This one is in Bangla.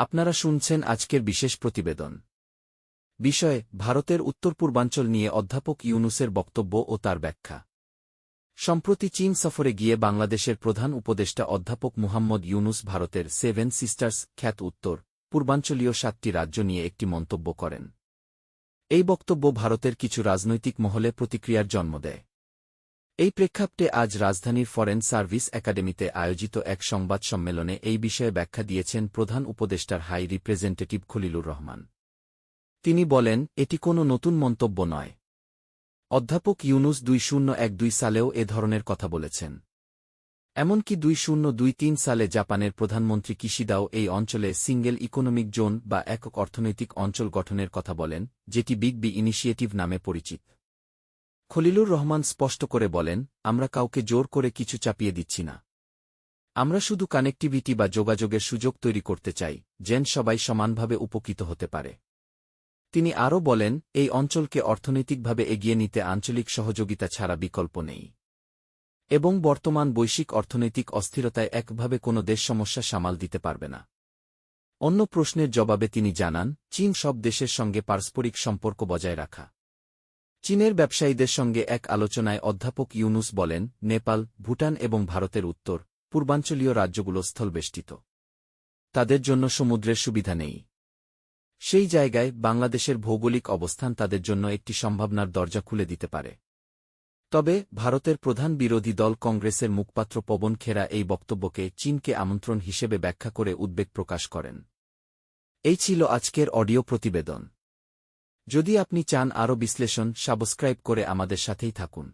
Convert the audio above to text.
আপনারা শুনছেন আজকের বিশেষ প্রতিবেদন। বিষয়: ভারতের উত্তর পূর্বাঞ্চল নিয়ে অধ্যাপক ইউনূসের বক্তব্য ও তার ব্যাখ্যা। সম্প্রতি চীন সফরে গিয়ে বাংলাদেশের প্রধান উপদেষ্টা অধ্যাপক মুহাম্মদ ইউনূস ভারতের 7 সিস্টার্স খ্যাত উত্তর পূর্বাঞ্চলীয় 7টি রাজ্য নিয়ে একটি মন্তব্য করেন। এই বক্তব্য ভারতের কিছু রাজনৈতিক মহলে প্রতিক্রিয়ার জন্ম দেয়। এই প্রেক্ষাপটে আজ রাজধানীর ফরেন সার্ভিস একাডেমিতে আয়োজিত এক সংবাদ সম্মেলনে এই বিষয়ে ব্যাখ্যা দিয়েছেন প্রধান উপদেষ্টার হাই রিপ্রেজেন্টেটিভ খলিলুর রহমান। তিনি বলেন, এটি কোনো নতুন মন্তব্য নয়। অধ্যাপক ইউনূস 2012 সালেও এ ধরনের কথা বলেছেন। এমনকি 2023 সালে জাপানের প্রধানমন্ত্রী কিশিদাও এই অঞ্চলে সিঙ্গেল ইকোনমিক জোন বা একক অর্থনৈতিক অঞ্চল গঠনের কথা বলেন, যেটি বিগ বি ইনিশিয়েটিভ নামে পরিচিত। খলিলুর রহমান স্পষ্ট করে বলেন, আমরা কাউকে জোর করে কিছু চাপিয়ে দিচ্ছি না। আমরা শুধু কানেক্টিভিটি বা যোগাযোগের সুযোগ তৈরি করতে চাই, যেন সবাই সমানভাবে উপকৃত হতে পারে। তিনি আরও বলেন, এই অঞ্চলকে অর্থনৈতিকভাবে এগিয়ে নিতে আঞ্চলিক সহযোগিতা ছাড়া বিকল্প নেই এবং বর্তমান বৈশ্বিক অর্থনৈতিক অস্থিরতায় একভাবে কোনো দেশ সমস্যা সামাল দিতে পারবে না। অন্য প্রশ্নের জবাবে তিনি জানান, চীন সব দেশের সঙ্গে পারস্পরিক সম্পর্ক বজায় রাখা। চীনের ব্যবসায়ীদের সঙ্গে এক আলোচনায় অধ্যাপক ইউনূস বলেন, নেপাল, ভুটান এবং ভারতের উত্তর পূর্বাঞ্চলীয় রাজ্যগুলো স্থলবেষ্টিত। তাদের জন্য সমুদ্রের সুবিধা নেই। সেই জায়গায় বাংলাদেশের ভৌগোলিক অবস্থান তাদের জন্য একটি সম্ভাবনার দরজা খুলে দিতে পারে। তবে ভারতের প্রধান বিরোধী দল কংগ্রেসের মুখপাত্র পবন খেরা এই বক্তব্যকে চীনকে আমন্ত্রণ হিসেবে ব্যাখ্যা করে উদ্বেগ প্রকাশ করেন। এই ছিল আজকের অডিও প্রতিবেদন। যদি আপনি চান আরও বিশ্লেষণ, সাবস্ক্রাইব করে আমাদের সাথেই থাকুন।